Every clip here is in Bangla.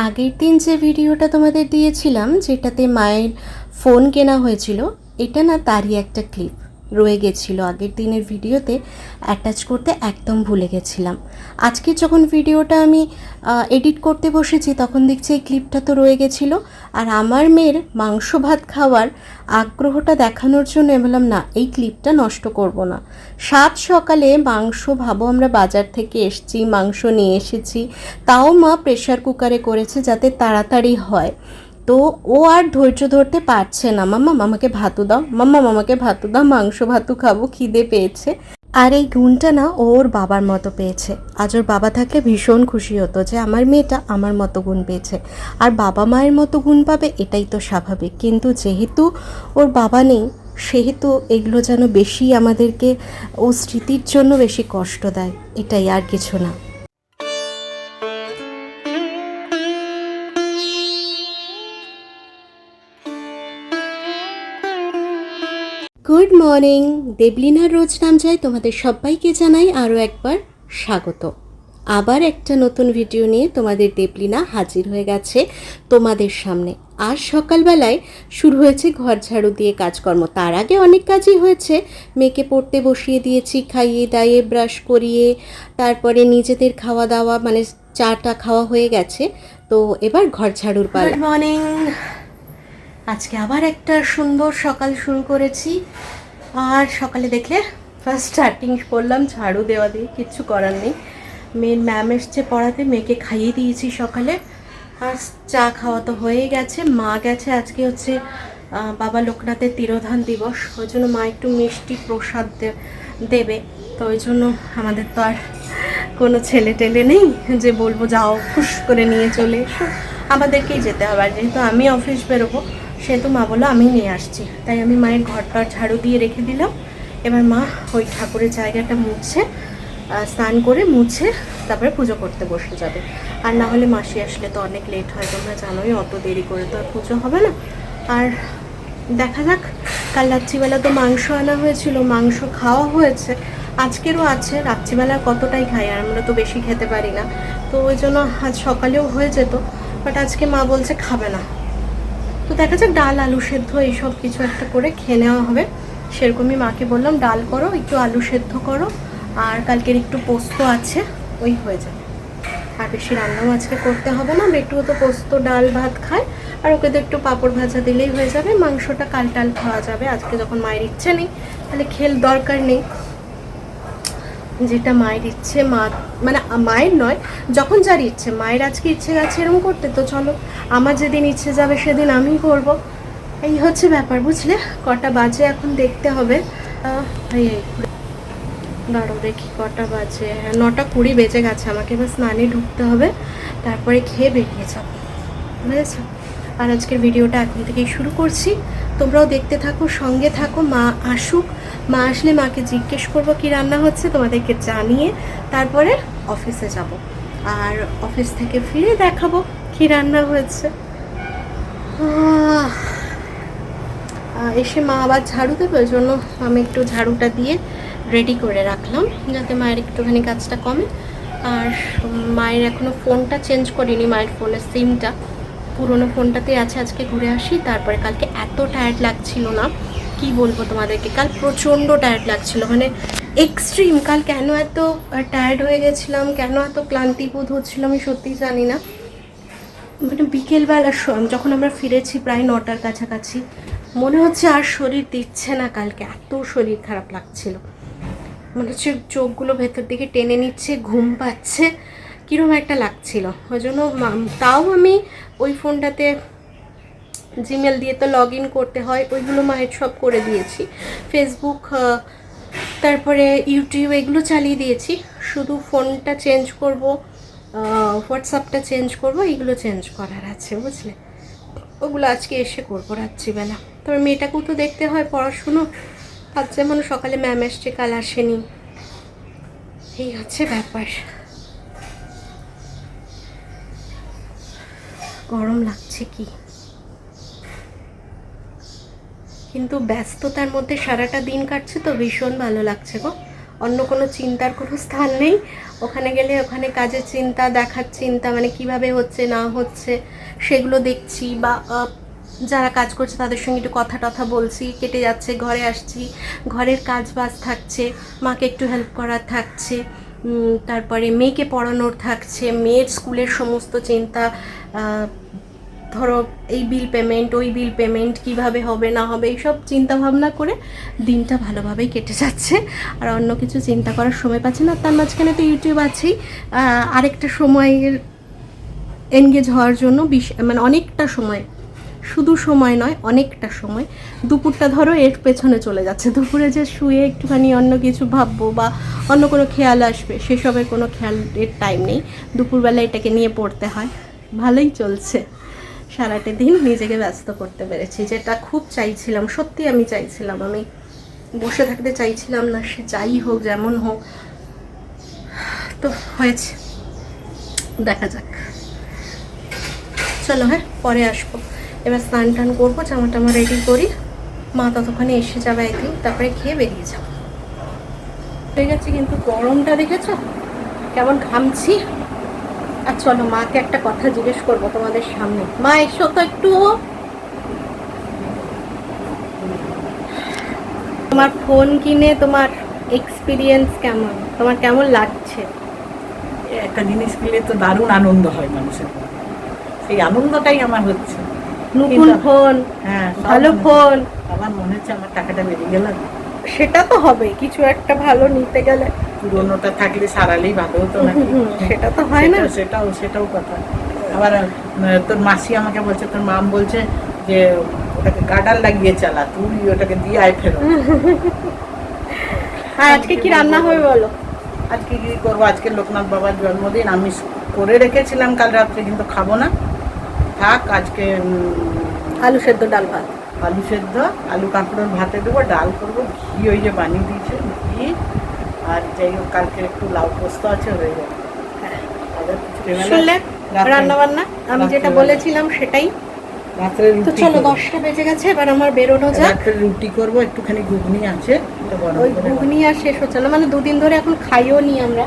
আগের দিন যে ভিডিওটা তোমাদের দিয়েছিলাম যেটাতে মায়ের ফোন কেনা হয়েছিল, এটা না তারই একটা ক্লিপ রয়ে গেছিলো। আগের দিনের ভিডিওতে অ্যাটাচ করতে একদম ভুলে গেছিলাম। আজকে যখন ভিডিওটা আমি এডিট করতে বসেছি তখন দেখছি এই ক্লিপটা তো রয়ে গেছিলো। আর আমার মেয়ের মাংস ভাত খাওয়ার আগ্রহটা দেখানোর জন্য বললাম না, এই ক্লিপটা নষ্ট করব না। সাত সকালে মাংস, ভাবো আমরা বাজার থেকে এসেছি, মাংস নিয়ে এসেছি, তাও মা প্রেশার কুকারে করেছে যাতে তাড়াতাড়ি হয়। তো ও আর ধৈর্য ধরতে পারছে না, মাম্মা মামাকে ভাতু দাও, মাম্মা মামাকে ভাতু দাও, মাংস ভাতু খাবো, খিদে পেয়েছে। আর এই গুণটা না ওর বাবার মতো পেয়েছে। আজ ওর বাবা থাকলে ভীষণ খুশি হতো যে আমার মেয়েটা আমার মতো গুণ পেয়েছে, আর বাবা মায়ের মতো গুণ পাবে, এটাই তো স্বাভাবিক। কিন্তু যেহেতু ওর বাবা নেই সেহেতু এগুলো যেন বেশি আমাদেরকে ও স্মৃতির জন্য বেশি কষ্ট দেয়, এটাই, আর কিছু না। গুড মর্নিং, দেবলিনার রোজ নাম যায় তোমাদের সবাইকে জানাই আরও একবার স্বাগত। আবার একটা নতুন ভিডিও নিয়ে তোমাদের দেবলিনা হাজির হয়ে গেছে তোমাদের সামনে। আজ সকালবেলায় শুরু হয়েছে ঘর ঝাড়ু দিয়ে কাজকর্ম। তার আগে অনেক কাজই হয়েছে। মেয়েকে পড়তে বসিয়ে দিয়েছি, খাইয়ে দাইয়ে ব্রাশ করিয়ে, তারপরে নিজেদের খাওয়া দাওয়া মানে চাটা খাওয়া হয়ে গেছে। তো এবার ঘর ঝাড়ুর পালা। গুড মর্নিং, আজকে আবার একটা সুন্দর সকাল শুরু করেছি। আর সকালে দেখলে ফার্স্ট স্টার্টিং করলাম ঝাড়ু দেওয়া দিয়ে, কিচ্ছু করার নেই। মেয়ের ম্যাম এসছে পড়াতে, মেয়েকে খাইয়ে দিয়েছি সকালে। আর চা খাওয়া তো হয়ে গেছে। মা গেছে, আজকে হচ্ছে বাবা লোকনাথের তিরোধান দিবস, ওই জন্য মা একটু মিষ্টি প্রসাদ দেবে। তো ওই জন্য আমাদের তো আর কোনো ছেলে টেলে নেই যে বলবো যাও খুশ করে নিয়ে চলে এসো, আমাদেরকেই যেতে হবে। আর যেহেতু আমি অফিস বেরোবো সেহেতু মা বললো আমি নিয়ে আসছি, তাই আমি মায়ের ঘরটা ঝাড়ু দিয়ে রেখে দিলাম। এবার মা ওই ঠাকুরের জায়গাটা মুছে, স্নান করে মুছে তারপরে পুজো করতে বসে যাবে। আর না হলে মাসি আসলে তো অনেক লেট হয়, তোমরা জানোই, অত দেরি করে তো আর পুজো হবে না। আর দেখা যাক, কাল রাত্রিবেলা তো মাংস আনা হয়েছিল, মাংস খাওয়া হয়েছে, আজকেরও আছে। রাত্রিবেলা কতটাই খাই, আর আমরা তো বেশি খেতে পারি না, তো ওই জন্য আজ সকালেও হয়ে যেত, বাট আজকে মা বলছে খাবে না। তো দেখা যাক, ডাল আলু সেদ্ধ এইসব কিছু একটা করে খেয়ে নেওয়া হবে। সেরকমই মাকে বললাম ডাল করো, একটু আলু সেদ্ধ করো, আর কালকের একটু পোস্ত আছে, ওই হয়ে যাবে। আর বেশি রান্নাও আজকে করতে হবে না, বেটুও তো পোস্ত ডাল ভাত খায়, আর ওকে তো একটু পাঁপড় ভাজা দিলেই হয়ে যাবে। মাংসটা কাল টাল খাওয়া যাবে, আজকে যখন মায়ের ইচ্ছে নেই তাহলে দরকার নেই। যেটা মায়ের ইচ্ছে, মা মানে মায়ের নয়, যখন যার ইচ্ছে, মায়ের আজকে ইচ্ছে গেছে এরকম করতে, তো চলো আমার যেদিন ইচ্ছে যাবে সেদিন আমি করব, এই হচ্ছে ব্যাপার, বুঝলে। কটা বাজে এখন দেখতে হবে, দাঁড়ো দেখি কটা বাজে। 9:20 বেজে গেছে, আমাকে এবার স্নানে ঢুকতে হবে, তারপরে খেয়ে বেরিয়ে যাবো, বুঝেছো। আর আজকের ভিডিওটা এখন থেকেই শুরু করছি, তোমরাও দেখতে থাকো, সঙ্গে থাকো। মা আসুক, মা আসলে মাকে জিজ্ঞেস করবো কি রান্না হচ্ছে, তোমাদেরকে জানিয়ে তারপরে অফিসে যাব। আর অফিস থেকে ফিরে দেখাবো কি রান্না হয়েছে। এসে মা আবার ঝাড়ু দেবে, ওই জন্য আমি একটু ঝাড়ুটা দিয়ে রেডি করে রাখলাম যাতে মায়ের একটুখানি কাজটা কমে। আর মায়ের এখনও ফোনটা চেঞ্জ করিনি, মায়ের ফোনের সিমটা পুরোনো ফোনটাতেই আছে। আজকে ঘুরে আসি, তারপরে কালকে এত টায়ার্ড লাগছিল না কি বলবো তোমাদেরকে, কাল প্রচণ্ড টায়ার্ড লাগছিল, মানে এক্সট্রিম। কাল কেন এত টায়ার্ড হয়ে গেছিলাম, কেন এত ক্লান্তিবোধ হচ্ছিল আমি সত্যিই জানি না। মানে বিকেলবেলা যখন আমরা ফিরেছি প্রায় 9টার কাছাকাছি, মনে হচ্ছে আর শরীর দিচ্ছে না, কালকে এত শরীর খারাপ লাগছিল, মনে হচ্ছে চোখগুলো ভেতর দিকে টেনে নিচ্ছে, ঘুম পাচ্ছে, কীরকম একটা লাগছিল। ওই জন্য তাও আমি ওই ফোনটাতে জিমেল দিয়ে তো লগ ইন করতে হয়, ওইগুলো মায়ের সব করে দিয়েছি, ফেসবুক তারপরে ইউটিউব এগুলো চালিয়ে দিয়েছি, শুধু ফোনটা চেঞ্জ করব, হোয়াটসঅ্যাপটা চেঞ্জ করব, এইগুলো চেঞ্জ করার আছে, বুঝলে। ওগুলো আজকে এসে করবো রাত্রিবেলা। তবে মেয়েটাকেও তো দেখতে হয়, পড়াশুনো, আজ যেমন সকালে ম্যাম এসছে, কাল আসেনি, এই হচ্ছে ব্যাপার। গরম লাগছে কি, কিন্তু ব্যস্ততার মধ্যে সারাটা দিন কাটছে তো ভীষণ ভালো লাগছে গো। অন্য কোনো চিন্তার কোনো স্থান নেই, ওখানে গেলে ওখানে কাজের চিন্তা, দেখার চিন্তা, মানে কিভাবে হচ্ছে না হচ্ছে সেগুলো দেখছি, বা যারা কাজ করছে তাদের সঙ্গে একটু কথা টথা বলছি, কেটে যাচ্ছে। ঘরে আসছি, ঘরের কাজ বাজ থাকছে, মাকে একটু হেল্প করার থাকছে, তারপরে মেয়েকে পড়ানোর থাকছে, মেয়ের স্কুলের সমস্ত চিন্তা, ধরো এই বিল পেমেন্ট, ওই বিল পেমেন্ট কীভাবে হবে না হবে, এইসব চিন্তা ভাবনা করে দিনটা ভালোভাবেই কেটে যাচ্ছে। আর অন্য কিছু চিন্তা করার সময় পাচ্ছি না। তার মাঝখানে তো ইউটিউব আছেই, আরেকটা সময়ের এনগেজ হওয়ার জন্য মানে অনেকটা সময়, শুধু সময় নয় অনেকটা সময়, দুপুরটা ধরো এর পেছনে চলে যাচ্ছে। দুপুরে যে শুয়ে একটুখানি অন্য কিছু ভাববো বা অন্য কোনো খেয়াল আসবে, সেসবের কোনো খেয়ালের টাইম নেই। দুপুরবেলা এটাকে নিয়ে পড়তে হয়। ভালোই চলছে, সারাটা দিন নিজেকে ব্যস্ত করতে পেরেছি, যেটা খুব চাইছিলাম। সত্যি আমি চাইছিলাম, আমি বসে থাকতে চাইছিলাম না, সে যাই হোক যেমন হোক। তো হয়েছে, দেখা যাক। চলো হ্যাঁ, পরে আসবো। এবার স্নান টান করবো, জামা টামা রেডি করি। মা ততক্ষণে এসে যাবে একদিন, তারপরে খেয়ে বেরিয়ে যাবো। হয়ে গেছে, কিন্তু গরমটা দেখেছো কেমন ঘামছি। আর চলো, মাকে একটা কথা জিজ্ঞেস করবো তোমাদের সামনে। মা এসো তো একটু। তোমার ফোন কিনে তোমার এক্সপিরিয়েন্স কেমন, তোমার কেমন লাগছে? একটা জিনিস কিনলে তো দারুণ আনন্দ হয় মানুষের, সেই আনন্দটাই আমার হচ্ছে। নতুন ফোন, হ্যাঁ ভালো ফোন, আমার মনে হচ্ছে আমার টাকাটা বেরিয়ে গেল। সেটা তো হবে, কিছু একটা ভালো নিতে গেলে। পুরোনোটা থাকলে সারালেই ভালো হতো না, সেটা তো হয় না। সেটাও কথা। আবার তোর মাসি আমাকে বলছে, তোর মাম বলছে যে ওটাকে গার্ডার লাগিয়ে চালা, তুই ওটাকে দিয়ে আয় ফেরো। আর আজকে কি রান্না হবে বলো? আজকে কি করবো, আজকে লোকনাথ বাবার জন্মদিন, আমি করে রেখেছিলাম কাল রাত্রে, কিন্তু খাবো না, থাক। আজকে আলু সেদ্ধ, ডাল ভাত। আলু সেদ্ধ, আলু কাঁকড়োর ভাতে দেবো, ডাল করবো, ঘি ওই যে বানিয়ে দিয়েছে ঘি, আর যাই হোক কালকে একটু লাউ পোস্ত আছে, হয়ে যাবে। শুনলে রান্না বান্না আমি যেটা বলেছিলাম সেটাই। রাত্রে তো চলো, 10টা বেজে গেছে, এবার আমার বেরোনো যাক। রাত্রে রুটি করবো, একটুখানি ঘুগনি আছে, ওই ঘুগনি আর শেষ হচ্ছে না, মানে দুদিন ধরে এখন খাইও নি, আমরা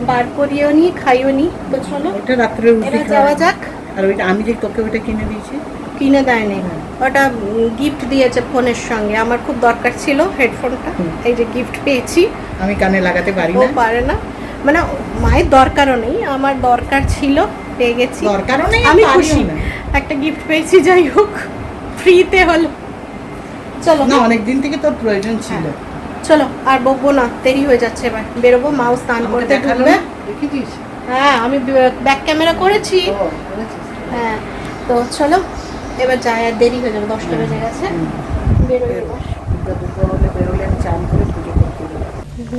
বার করিও নি, খাইও নি। তো চলো এটা রাত্রে রুটি যাওয়া যাক। আর ওইটা আমি যে তোকে ওইটা কিনে দিয়েছি, কিনে দেয়নি, ওটা গিফট দিয়েছে ফোনের সঙ্গে। আমার খুব দরকার ছিল হেডফোনটা, এই যে গিফট পেয়েছি। আমি কানে লাগাতে পারি না, ও পারে না, মানে মায়ের দরকারও নেই, আমার দরকার ছিল, পেয়ে গেছি। দরকারও নেই, আমি খুশি, একটা গিফট পেয়েছি, যাই হোক ফ্রিতে হলো। চলো না, অনেকদিন থেকে তোর প্রয়োজন ছিল। চলো আর বকবো না, দেরি হয়ে যাচ্ছে, এবার বেরোবো। মাও স্নান করতে ঢুকবে। দেখেছিস? হ্যাঁ, আমি ব্যাক ক্যামেরা করেছি। হ্যাঁ, তো চলো এবার যাই, আর দেরি হয়ে যাবে, 10টা বেজে গেছে।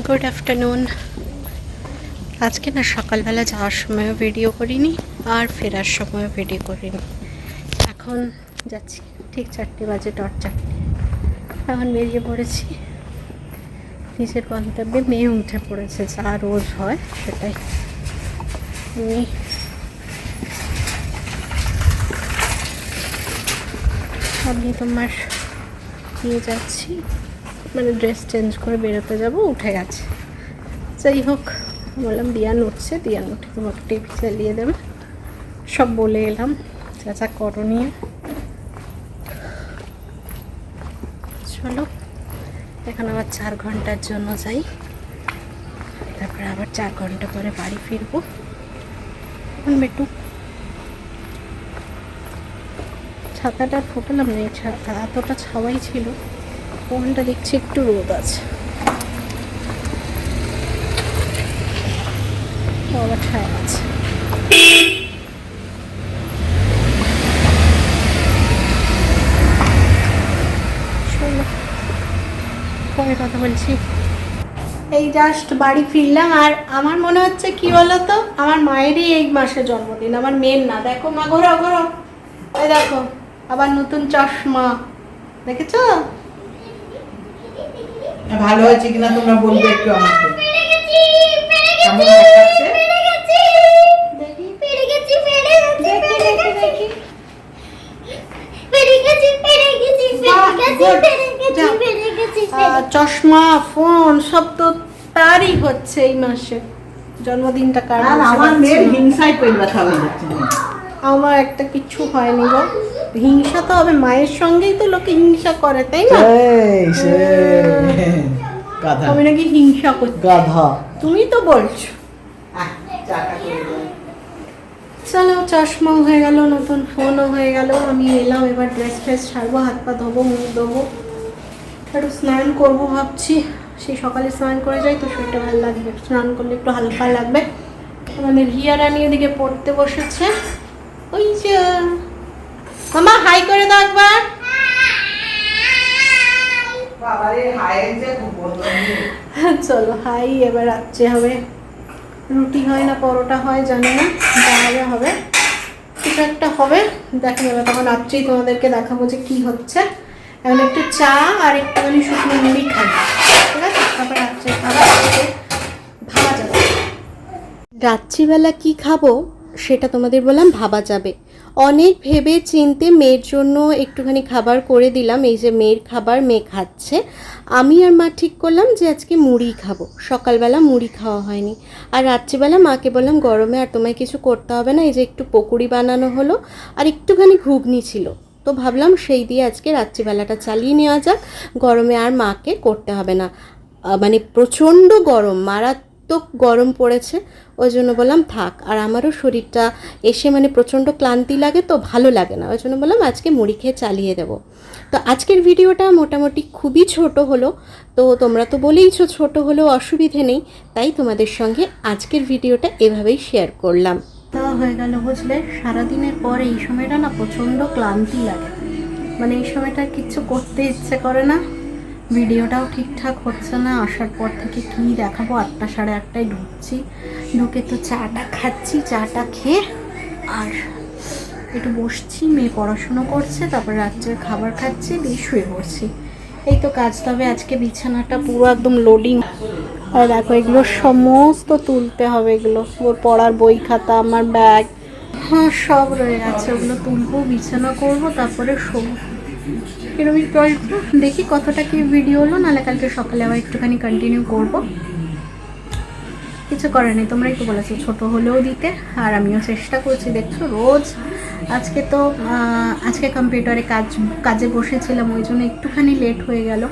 Good afternoon. আজকে না সকালবেলা যাওয়ার সময়ও ভিডিও করিনি, আর ফেরার সময়ও ভিডিও করিনি। এখন যাচ্ছি, ঠিক 4টে বাজে, ডট 4টে। এখন বেরিয়ে পড়েছি নিজের গন্তব্যে। মেয়ে উঠে পড়েছে, যা রোজ হয় সেটাই। আমি তোমার নিয়ে যাচ্ছি, মানে ড্রেস চেঞ্জ করে বেরোতে যাব, উঠে গেছে। যাই হোক, বললাম দিয়ান উঠছে, দিয়ান উঠে তোমাকে টিভি চালিয়ে দেবে, সব বলে এলাম যা যা করণীয়। চলো এখন আবার 4 ঘন্টার জন্য যাই, তারপরে আবার 4 ঘন্টা পরে বাড়ি ফিরবো। একটু ছাতাটা ফোটালাম না, ছাতা এতটা ছাওয়াই ছিল, ওখানটা দেখছি একটু রোদ আছে, আবার ছায়া আছে। চলো পরে কথা বলছি। এই জাস্ট বাড়ি ফিরলাম, আর আমার মনে হচ্ছে কি বলতো, আমার মায়েরই এই মাসে জন্মদিন, আমার মেয়ের না। দেখো মা, ঘোরো ঘোরো, এই দেখো আবার নতুন চশমা, দেখেছো? ভালো হয়েছে কিনা তোমরা বলবে একটু আমাকে, কেমন দেখাচ্ছে। চশমা, ফোন সব তো তারই হচ্ছে এই মাসে জন্মদিনটা কার আর আমার মেয়ের হিংসায় পেট ব্যথা হয়ে যাচ্ছে। আমার একটা কিছু হয়নি গো। হিংসা তো হবে, মায়ের সঙ্গেই তো লোকে হিংসা করে, তাই না? গাধা আমি নাকি হিংসা করছি, গাধা তুমি তো বলছো। চলো, চশমাও হয়ে গেল, নতুন ফোনও হয়ে গেল। আমি এলাম, এবার ড্রেস ফ্রেস ছাড়বো, হাত পা ধোবো, মুখ ধোবো, একটু স্নান করবো ভাবছি। সেই সকালে স্নান করে যাই তো শরীরটা ভালো লাগবে, স্নান করলে একটু হালকা লাগবে। আমাদের রিয়া রানী ওদিকে পড়তে বসেছে। ওই যে মামা হাই করে দাও একবার। চলো হাই, এবার রাত্রে হবে। রুটি হয় না পরোটা হয় জানি না, তাহলে হবে কিছু একটা হবে, দেখা যাবে তখন রাত্রেই তোমাদেরকে দেখাবো যে কি হচ্ছে। এখন একটু চা আর একটুখানি শুকনো মুড়ি খাই, ঠিক আছে? তারপর রাত্রে খাবার ভাবা যাবে। রাত্রিবেলা কি খাবো সেটা তোমাদের বললাম ভাবা যাবে। অনেক ভেবে চিনতে মেয়ের জন্য একটুখানি খাবার করে দিলাম। এই যে মেয়ের খাবার, মেয়ে খাচ্ছে। আমি আর মা ঠিক করলাম যে আজকে মুড়ি খাবো। সকালবেলা মুড়ি খাওয়া হয়নি। আর রাত্রিবেলা মাকে বললাম গরমে আর তোমায় কিছু করতে হবে না, এই যে একটু পকোড়ি বানানো হলো আর একটুখানি ঘুগনি ছিল, তো ভাবলাম সেই দিয়ে আজকে রাত্রিবেলাটা চালিয়ে নেওয়া যাক, গরমে আর মাকে করতে হবে না। মানে প্রচণ্ড গরম, মারাত্মক গরম পড়েছে, ওই জন্য বললাম থাক। আর আমারও শরীরটা এসে মানে প্রচণ্ড ক্লান্তি লাগে, তো ভালো লাগে না, ওই জন্য বললাম আজকে মুড়ি খেয়ে চালিয়ে দেবো। তো আজকের ভিডিওটা মোটামুটি খুবই ছোট হলো, তো তোমরা তো বলেইছো ছোট হলেও অসুবিধে নেই, তাই তোমাদের সঙ্গে আজকের ভিডিওটা এভাবেই শেয়ার করলাম। তা হয়ে গেল বুঝলে, সারাদিনের পরে এই সময়টা না প্রচণ্ড ক্লান্তি লাগে, মানে এই সময়টা কিচ্ছু করতে ইচ্ছে করে না। ভিডিওটাও ঠিকঠাক হচ্ছে না, আসার পর থেকে কী দেখাবো, 8টা সাড়ে 8টায় ঢুকছি, ঢুকে তো চাটা খাচ্ছি, চাটা খেয়ে আর একটু বসছি, মেয়ে পড়াশুনো করছে, তারপরে রাত্রে খাবার খাচ্ছি, দিয়ে শুয়ে পড়ছি, এই তো কাজ। তবে আজকে বিছানাটা পুরো একদম লোডিং, আর দেখো এগুলো সমস্ত তুলতে হবে, এগুলো ওর পড়ার বই খাতা, আমার ব্যাগ, হ্যাঁ সব রয়ে গেছে, ওগুলো তুলবো, বিছানা করবো, তারপরে শোবো। এরকমই চলছে, দেখি কতটা কি ভিডিও হলো, নাহলে কালকে সকালে আবার একটুখানি কন্টিনিউ করবো। কিছু করার নেই, তোমরাই তো বলেছো ছোটো হলেও দিতে, আর আমিও চেষ্টা করছি। দেখছো রোজ, আজকে তো আজকে কম্পিউটারে কাজে বসেছিলাম, ওই জন্য একটুখানি লেট হয়ে গেল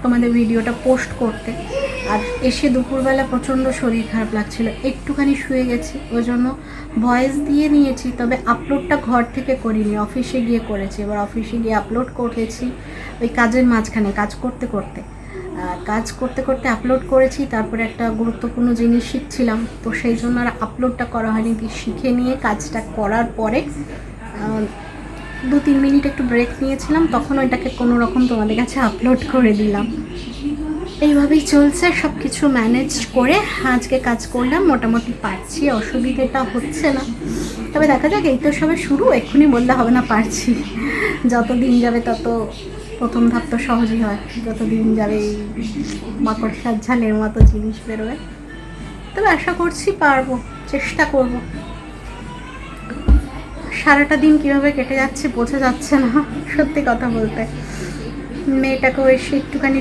তোমাদের ভিডিওটা পোস্ট করতে। আর এসে দুপুরবেলা প্রচণ্ড শরীর খারাপ লাগছিল, একটুখানি শুয়ে গেছি, ওই জন্য ভয়েস দিয়ে নিয়েছি, তবে আপলোডটা ঘর থেকে করিনি, অফিসে গিয়ে করেছি। এবার অফিসে গিয়ে আপলোড করেছি, ওই কাজের মাঝখানে কাজ করতে করতে আপলোড করেছি। তারপরে একটা গুরুত্বপূর্ণ জিনিস শিখছিলাম, তো সেই জন্য আর আপলোডটা করা হয়নি। শিখে নিয়ে কাজটা করার পরে 2-3 মিনিট একটু ব্রেক নিয়েছিলাম, তখন ওইটাকে কোনো রকম তোমাদের কাছে আপলোড করে দিলাম। এইভাবেই চলছে, সব কিছু ম্যানেজ করে আজকে কাজ করলাম, মোটামুটি পারছি, অসুবিধেটা হচ্ছে না। তবে দেখা যাক, এই তো সবে শুরু, এক্ষুনি বললে হবে না পারছি, যত দিন যাবে তত, প্রথম ধাপ তো সহজই হয়, যত দিন যাবে এই মাকড়সার ঝালের মতো জিনিস বেরোবে। তবে আশা করছি পারবো, চেষ্টা করব। সারাটা দিন কীভাবে কেটে যাচ্ছে বোঝা যাচ্ছে না, সত্যি কথা বলতে। মেয়েটাকেও এসে একটুখানি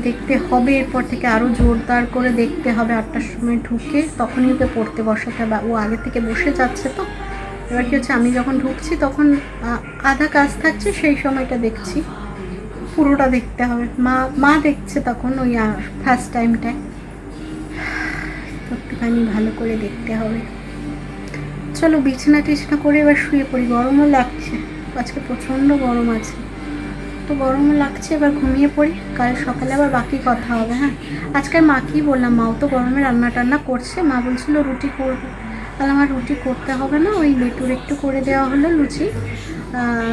দেখতে হবে, এরপর থেকে আরও জোরদার করে দেখতে হবে। 8টার সময় ঢুকে তখনই ওকে পড়তে বসাতে হবে, ও আগে থেকে বসে যাচ্ছে। তো এবার কি হচ্ছে, আমি যখন ঢুকছি তখন আধা কাজ থাকছে, সেই সময়টা দেখছি, পুরোটা দেখতে হবে। মা দেখছে তখন ওই ফার্স্ট টাইমটায়, একটুখানি ভালো করে দেখতে হবে। চলো বিছানা টিছনা করে এবার শুয়ে পড়ি, গরমও লাগছে, আজকে প্রচণ্ড গরম আছে, তো গরমও লাগছে, এবার ঘুমিয়ে পড়ি, কাল সকালে আবার বাকি কথা হবে। হ্যাঁ, আজকের মাকেই বললাম, মাও তো গরমে রান্না টান্না করছে, মা বলছিল রুটি করবো, তাহলে আমার রুটি করতে হবে না, ওই লেটুর একটু করে দেওয়া হলো লুচি,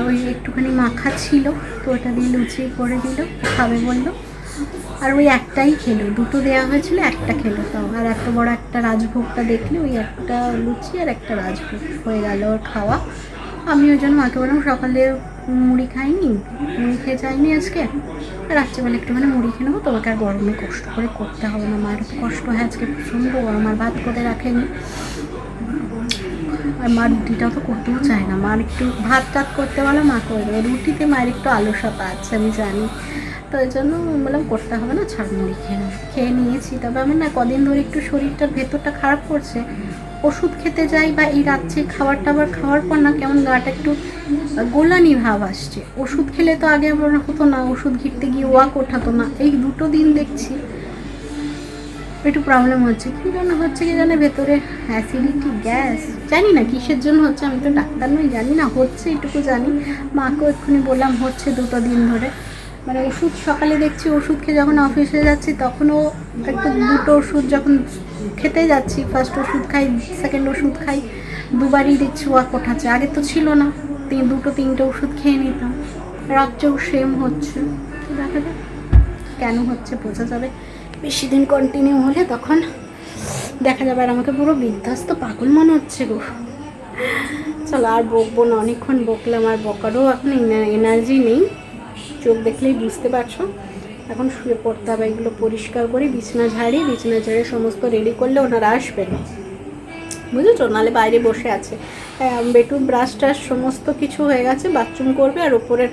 ওই একটুখানি মাখা ছিল, তো ওটা দিয়ে লুচি করে দিল, খাবে বললো। আর ওই একটাই খেলো, দুটো দেওয়া হয়েছিল, একটা খেলো তাও। আর এত বড় একটা রাজভোগটা দেখলে ওই একটা লুচি আর একটা রাজভোগ হয়ে গেল ওর খাওয়া। আমি ওই জন্য মাকে বললাম সকালে মুড়ি খাইনি, মুড়ি খেয়ে যাইনি আজকে, রাত্রেবেলা একটুখানি মুড়ি খেয়ে নেবো, তোমাকে আর গরমে কষ্ট করে করতে হবে না, মায়ের তো কষ্ট হয়, আজকে প্রচণ্ড গরম, আর ভাত করে রাখেনি। আর মা রুটিটাও তো করতেও চায় না, মার একটু ভাত টাত করতে বলে মা করে দেবে, রুটিতে মায়ের একটু আলস্যতা আছে আমি জানি, তো এই জন্য বললাম করতে হবে না, ছাড় মুড়ি খেয়ে নিয়েছি। তবে আমি না কদিন ধরে একটু শরীরটার ভেতরটা খারাপ করছে, ওষুধ খেতে যাই বা এই রাত্রে খাবার টাবার খাওয়ার পর না কেমন গাটা একটু গোলানি ভাব আসছে। ওষুধ খেলে তো আগে আমার হতো না, ওষুধ ঘিরতে গিয়ে ওয়াক ওঠাতো না, এই 2 দিন দেখছি একটু প্রবলেম হচ্ছে। কী জন্য হচ্ছে কি জানে, ভেতরে অ্যাসিডিটি, গ্যাস, জানি না কিসের জন্য হচ্ছে, আমি তো ডাক্তার নই, জানি না, হচ্ছে এটুকু জানি। মাকেও এক্ষুনি বললাম হচ্ছে 2 দিন ধরে। মানে ওষুধ সকালে দেখছি, ওষুধ খেয়ে যখন অফিসে যাচ্ছি তখনও একটু 2টো ওষুধ যখন খেতে যাচ্ছি, ফার্স্ট ওষুধ খাই, সেকেন্ড ওষুধ খাই, 2বারই দেখছি ওয়াক ওঠাচ্ছে। আগে তো ছিল না, 2-3টে ওষুধ খেয়ে নিতাম, রাত্রেও সেম হচ্ছে। দেখা যাক কেন হচ্ছে, বোঝা যাবে বেশি দিন কন্টিনিউ হলে, তখন দেখা যাবে। আর আমাকে পুরো বিধ্বস্ত পাগল মনে হচ্ছে গো। চলো আর বকবো না, অনেকক্ষণ বকলাম, আর বকারও এখন এনার্জি নেই, চোখ দেখলেই বুঝতে পারছো। এখন শুয়ে পড়তে হবে, এগুলো পরিষ্কার করে বিছানা ঝাড়ি সমস্ত রেডি করলে ওনারা আসবেন, বুঝেছো, নাহলে বাইরে বসে আছে। বেটু ব্রাশ টাশ সমস্ত কিছু হয়ে গেছে, বাথরুম করবে আর ওপরের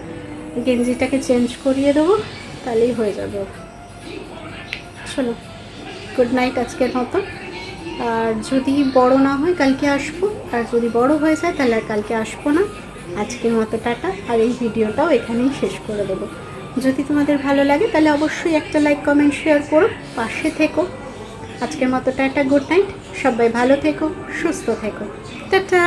গেঞ্জিটাকে চেঞ্জ করিয়ে দেবো, তাহলেই হয়ে যাবে। চলো গুড নাইট আজকের মতো। আর যদি বড় না হয় কালকে আসবো, আর যদি বড় হয়ে যায় তাহলে আর কালকে আসবো না। আজকের মতো টাটা, আর এই ভিডিওটাও এখানেই শেষ করে দেবো। যদি তোমাদের ভালো লাগে তাহলে অবশ্যই একটা লাইক কমেন্ট শেয়ার করো, পাশে থেকো। আজকের মতো টাটা, গুড নাইট, সবাই ভালো থেকো, সুস্থ থেকো, টাটা।